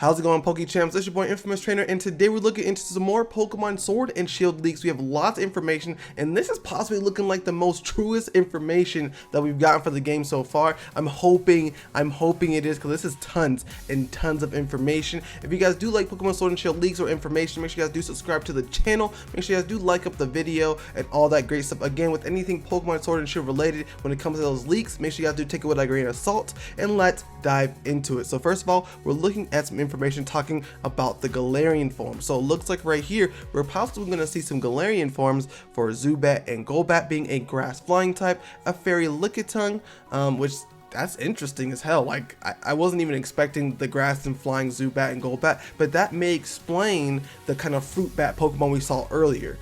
How's it going, PokeChamps? It's your boy InfamousTrainer, and today we're looking into some more Pokemon Sword and Shield leaks. We have lots of information, and this is possibly looking like the most truest information that we've gotten for the game so far. I'm hoping it is, because this is tons and tons of information. If you guys do like Pokemon Sword and Shield leaks or information, make sure you guys do subscribe to the channel. Make sure you guys do like up the video and all that great stuff. Again, with anything Pokemon Sword and Shield related, when it comes to those leaks, make sure you guys do take it with a grain of salt, and let's dive into it. So first of all, we're looking at some information talking about the Galarian form. So it looks like right here we're possibly going to see some Galarian forms for Zubat and Golbat, being a grass flying type, a fairy Lickitung, which that's interesting as hell. Like I wasn't even expecting the grass and flying Zubat and Golbat, but that may explain the kind of fruit bat Pokemon we saw earlier.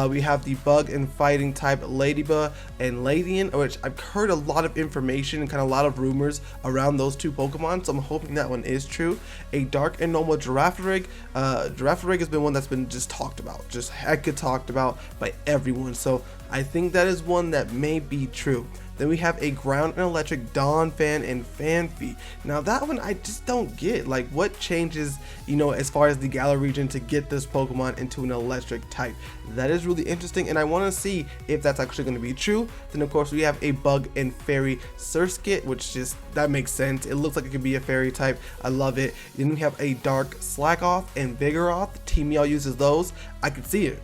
We have the bug and fighting type Ladybug and Ledian, which I've heard a lot of information and kind of a lot of rumors around those two Pokemon, so I'm hoping that one is true. A dark and normal Girafarig. Girafarig has been one that's been just talked about, just hecka talked about by everyone, so I think that is one that may be true. Then we have a ground and electric Donphan and Phanpy. Now that one I just don't get, like what changes, you know, as far as the Galar region to get this Pokemon into an electric type. That is really interesting, and I want to see if that's actually going to be true. Then of course we have a bug and fairy Surskit, which just, that makes sense. It looks like it could be a fairy type. I love it. Then we have a dark Slackoth and Vigoroth. Team Yell uses those. I could see it.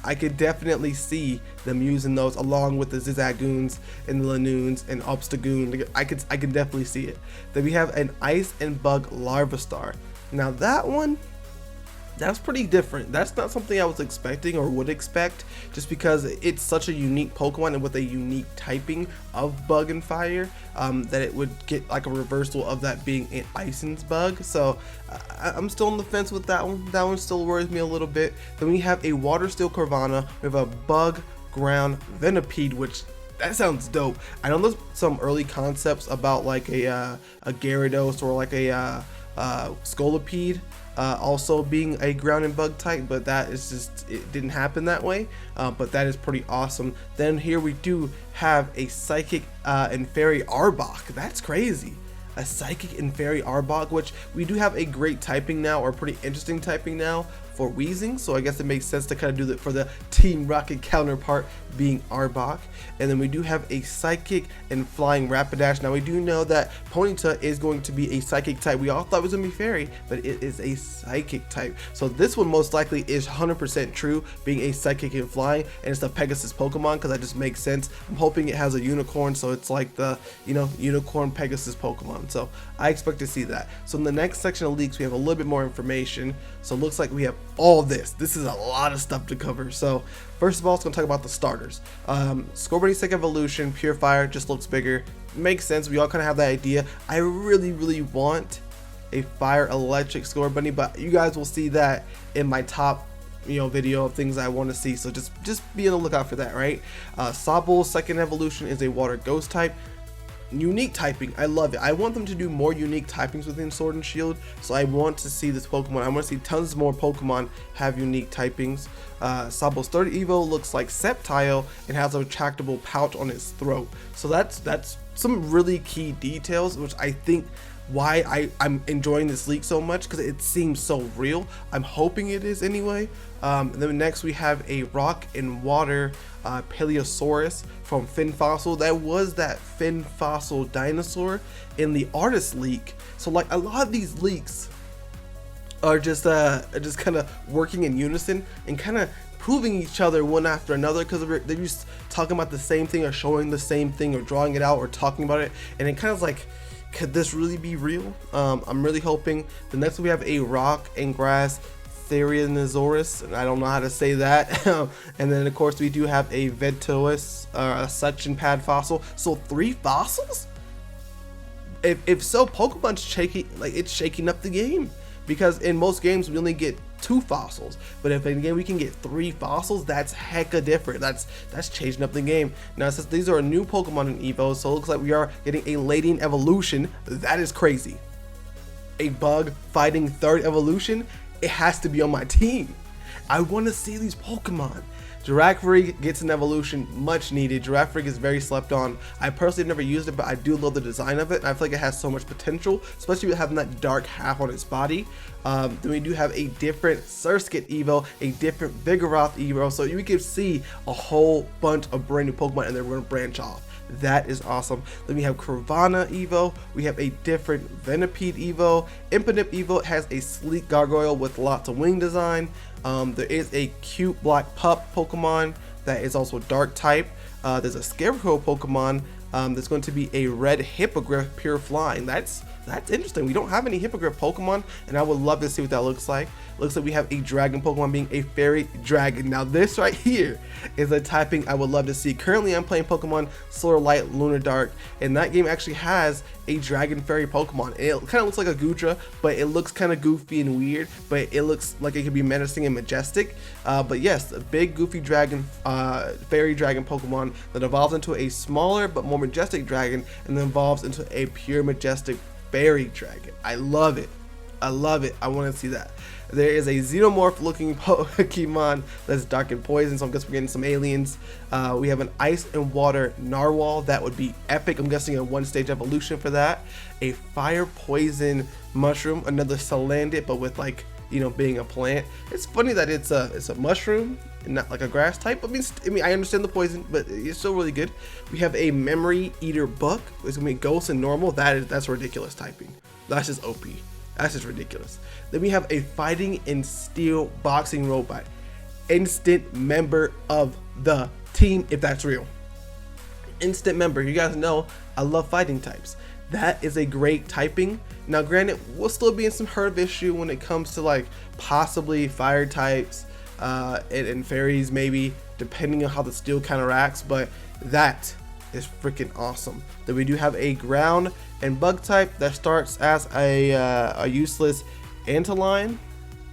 I could definitely see them using those along with the Zigzagoons and the Lanoons and Obstagoon. I can definitely see it. Then we have an Ice and Bug Larva Star. Now that one, that's pretty different. That's not something I was expecting or would expect, just because it's such a unique Pokemon and with a unique typing of bug and fire, that it would get like a reversal of that being an Ice's bug. So I'm still on the fence with that one. That one still worries me a little bit. Then we have a Water Steel Carvanha with a bug ground Venipede, which that sounds dope. I know there's some early concepts about like a Gyarados or like a Scolipede also being a ground and bug type, but that is just, it didn't happen that way. But that is pretty awesome. Then here we do have a psychic and fairy Arbok. That's crazy. A psychic and fairy Arbok, which we do have a great typing now, or pretty interesting typing now for Weezing, so I guess it makes sense to kind of do that for the Team Rocket counterpart being Arbok. And then we do have a psychic and flying Rapidash. Now we do know that Ponyta is going to be a psychic type. We all thought it was going to be fairy, but it is a psychic type. So this one most likely is 100% true, being a psychic and flying, and it's the Pegasus Pokemon, because that just makes sense. I'm hoping it has a unicorn, so it's like the, you know, unicorn Pegasus Pokemon. So I expect to see that. So in the next section of leaks, we have a little bit more information. So it looks like we have all this. This is a lot of stuff to cover. So first of all, it's going to talk about the starters. Scorbunny's second evolution, Pure Fire, just looks bigger. Makes sense. We all kind of have that idea. I really want a fire electric Scorbunny, but you guys will see that in my top, you know, video of things I want to see. So just be on the lookout for that, right? Sobble's second evolution is a water ghost type. Unique typing, I love it. I want them to do more unique typings within Sword and Shield, so I want to see this Pokemon. I want to see tons more Pokemon have unique typings. Sobble's third Evo looks like Sceptile and has a retractable pouch on its throat. So that's some really key details, which I think why I'm enjoying this leak so much, because it seems so real. I'm hoping it is anyway. And then next we have a rock and water Paleosaurus from Fin Fossil. That was that Fin Fossil dinosaur in the artist leak. So like a lot of these leaks are just kind of working in unison and kind of proving each other one after another, because they're just talking about the same thing or showing the same thing or drawing it out or talking about it, and it kind of like, could this really be real? I'm really hoping. The next we have a rock and grass Theranosaurus, and I don't know how to say that. And then of course we do have a Ventous, a suction pad fossil. So 3 fossils? If so, Pokemon's shaking up the game, because in most games we only get 2 fossils, but if in a game we can get 3 fossils, that's hecka different. That's changing up the game. Now since these are a new Pokemon in Evo, so it looks like we are getting a Ledian evolution. That is crazy. A bug fighting third evolution. It has to be on my team. I want to see these Pokemon. Girafarig gets an evolution, much needed. Girafarig is very slept on. I personally have never used it, but I do love the design of it, and I feel like it has so much potential, especially with having that dark half on its body. Then we do have a different Surskit Evo, a different Vigoroth Evo, so you can see a whole bunch of brand new Pokemon, and they're going to branch off. That is awesome. Then we have Corvana Evo. We have a different Venipede Evo. Impidimp Evo has a sleek gargoyle with lots of wing design. There is a cute black pup Pokemon that is also dark type. There's a Scarecrow Pokemon. There's going to be a red Hippogriff pure flying. That's interesting. We don't have any Hippogriff Pokemon, and I would love to see what that looks like. Looks like we have a dragon Pokemon being a fairy dragon. Now this right here is a typing I would love to see. Currently I'm playing Pokemon Solar Light Lunar Dark, and that game actually has a dragon fairy Pokemon. It kind of looks like a Goodra, but it looks kind of goofy and weird, but it looks like it could be menacing and majestic. But yes, a big goofy dragon, fairy dragon Pokemon that evolves into a smaller but more majestic dragon, and then evolves into a pure majestic fairy dragon. I love it. I love it. I want to see that. There is a xenomorph looking Pokemon that's dark and poison, so I'm guessing we're getting some aliens. We have an ice and water Narwhal. That would be epic. I'm guessing a 1-stage evolution for that. A fire poison mushroom, another Salandit, but with, like, you know, being a plant. It's funny that it's a mushroom and not like a grass type. I mean, I understand the poison, but it's still really good. We have a memory eater buck. It's gonna be ghost and normal. That's ridiculous typing. That's just OP. That's just ridiculous. Then we have a fighting and steel boxing robot. Instant member of the team, if that's real. Instant member. You guys know I love fighting types. That is a great typing. Now granted, we'll still be in some herd issue when it comes to like possibly fire types and fairies maybe, depending on how the steel counteracts, but that is freaking awesome. Then we do have a ground and bug type that starts as a useless Anteline,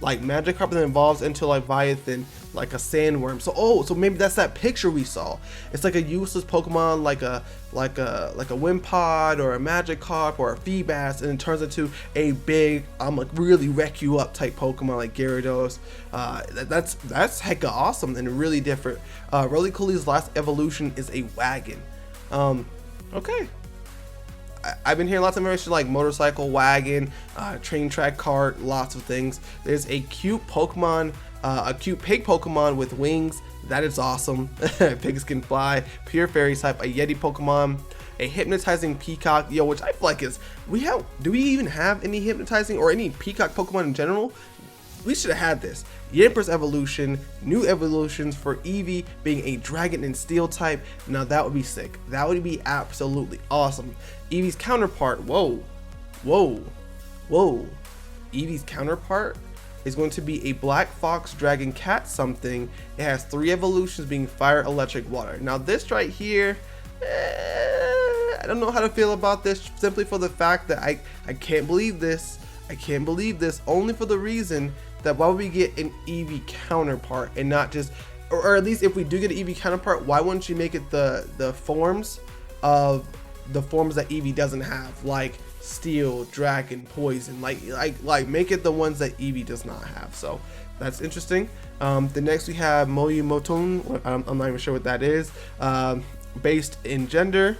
like Magikarp, and then evolves into like Leviathan, like a sandworm. So maybe that's that picture we saw. It's like a useless Pokemon, like a Wimpod or a Magikarp or a Feebas, and it turns into a big, like really wreck you up type Pokemon like Gyarados. That's hecka awesome and really different. Really Cooley's last evolution is a wagon. Okay. I've been hearing lots of information like motorcycle, wagon, train track cart, lots of things. There's a cute Pokemon, a cute pig Pokemon with wings. That is awesome. Pigs can fly. Pure fairy type. A Yeti Pokemon. A hypnotizing peacock. Yo, which I feel like is, do we even have any hypnotizing or any peacock Pokemon in general? We should have had this. Yamper's evolution, new evolutions for Eevee being a dragon and steel type. Now that would be sick. That would be absolutely awesome. Eevee's counterpart, whoa. Eevee's counterpart is going to be a black fox dragon cat something. It has 3 evolutions being fire, electric, water. Now this right here, I don't know how to feel about this, simply for the fact that I can't believe this. I can't believe this, only for the reason that why would we get an Eevee counterpart and not just, or at least if we do get an Eevee counterpart, why wouldn't you make it the forms of the forms that Eevee doesn't have, like steel, dragon, poison, like make it the ones that Eevee does not have. So that's interesting. The next we have Moyu Motun. I'm not even sure what that is. Based in gender,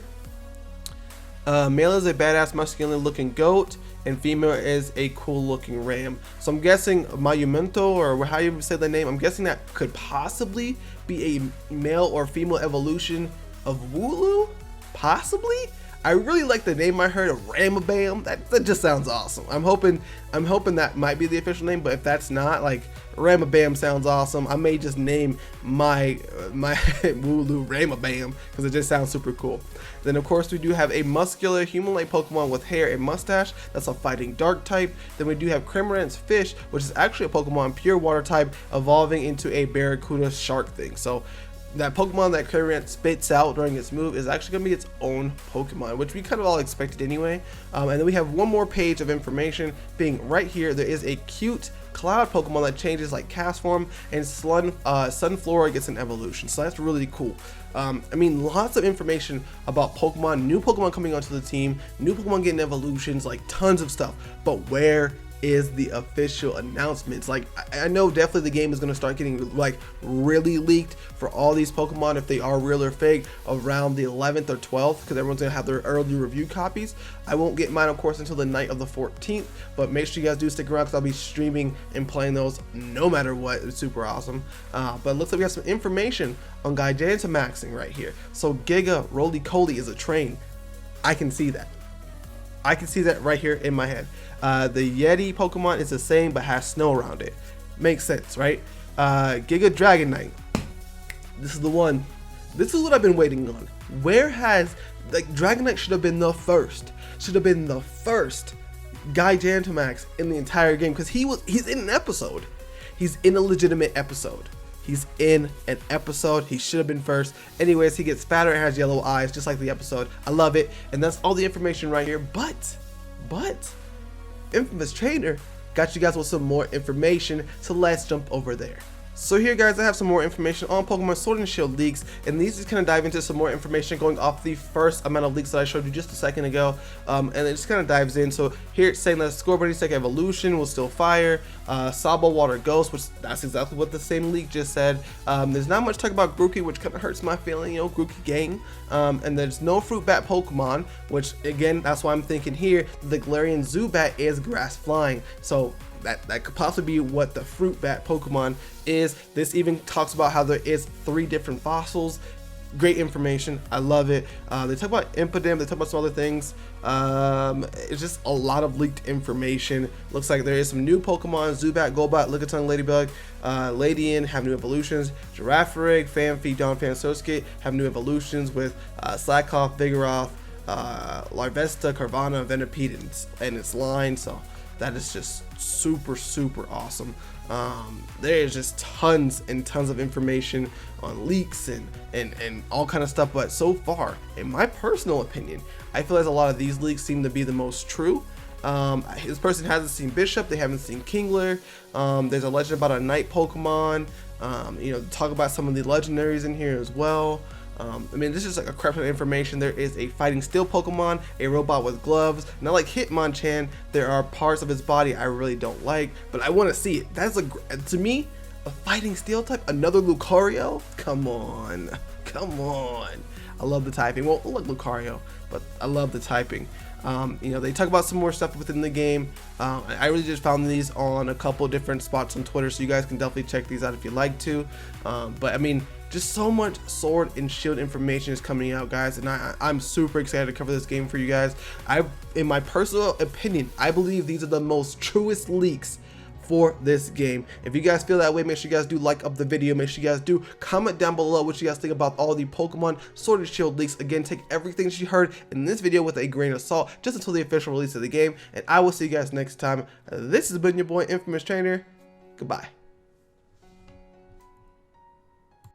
male is a badass masculine looking goat, and female is a cool looking ram. So I'm guessing Mayumento, or how you say the name, I'm guessing that could possibly be a male or female evolution of Wooloo, possibly. I really like the name I heard of Ramabam. That just sounds awesome. I'm hoping that might be the official name, but if that's not, like, Ramabam sounds awesome. I may just name my Wooloo Ramabam because it just sounds super cool. Then of course we do have a muscular human-like Pokemon with hair and mustache. That's a fighting dark type. Then we do have Crimorant's fish, which is actually a Pokemon pure water type, evolving into a Barracuda shark thing. So that Pokemon that Crimorant spits out during its move is actually going to be its own Pokemon, which we kind of all expected anyway. And then we have one more page of information being right here. There is a cute cloud Pokemon that changes like cast form, and Sunflora gets an evolution. So that's really cool. I mean, lots of information about Pokemon, new Pokemon coming onto the team, new Pokemon getting evolutions, like tons of stuff. But where is the official announcements. Like, I know definitely the game is going to start getting like really leaked for all these Pokemon, if they are real or fake, around the 11th or 12th, because everyone's going to have their early review copies. I won't get mine, of course, until the night of the 14th, but make sure you guys do stick around because I'll be streaming and playing those no matter what. It's super awesome. But it looks like we have some information on Gigantamaxing right here. So Giga Roly-Coly is a train. I can see that. I can see that right here in my head. The Yeti Pokemon is the same but has snow around it. Makes sense, right? Giga Dragonite. This is the one. This is what I've been waiting on. Where has, like, Dragonite should have been the first. Should have been the first Gigantamax in the entire game, because he's in an episode. He's in a legitimate episode. He's in an episode. He should have been first. Anyways, he gets fatter and has yellow eyes, just like the episode. I love it. And that's all the information right here. But InfamousTrainer got you guys with some more information, so let's jump over there. So here, guys, I have some more information on Pokemon Sword and Shield leaks, and these just kind of dive into some more information going off the first amount of leaks that I showed you just a second ago, and it just kind of dives in. So here it's saying that Scorbunny's Second Evolution will still fire, Sabo Water Ghost, which that's exactly what the same leak just said. There's not much talk about Grookey, which kind of hurts my feeling, you know, Grookey gang, and there's no Fruit Bat Pokemon, which again, that's why I'm thinking here the Galarian Zubat is grass flying. So that could possibly be what the Fruit Bat Pokemon is. This even talks about how there is 3 different fossils. Great information. I love it. They talk about Impidimp. They talk about some other things. It's just a lot of leaked information. Looks like there is some new Pokemon. Zubat, Golbat, Lickitung, Ladybug, Ledian have new evolutions. Girafarig, Fanfy, Donphan, Surskit have new evolutions with Slakoth, Vigoroth, Larvesta, Carvana, Venipede, and its line. So that is just super awesome. There is just tons and tons of information on leaks and all kind of stuff, but so far, in my personal opinion, I feel like a lot of these leaks seem to be the most true. This person hasn't seen Bishop, they haven't seen Kingler. There's a legend about a night Pokemon. You know, talk about some of the legendaries in here as well. I mean, this is like a crap ton of information. There is a fighting steel Pokemon, a robot with gloves. Not like Hitmonchan, there are parts of his body I really don't like, but I want to see it. That's to me, a fighting steel type, another Lucario. Come on. I love the typing. Well, look, Lucario, but I love the typing. You know, they talk about some more stuff within the game. I really just found these on a couple different spots on Twitter, so you guys can definitely check these out if you'd like to. But I mean, just so much Sword and Shield information is coming out, guys, and I'm super excited to cover this game for you guys. In my personal opinion, I believe these are the most truest leaks for this game. If you guys feel that way, make sure you guys do like up the video. Make sure you guys do comment down below what you guys think about all the Pokemon Sword and Shield leaks. Again, take everything you heard in this video with a grain of salt, just until the official release of the game, and I will see you guys next time. This has been your boy InfamousTrainer. Goodbye.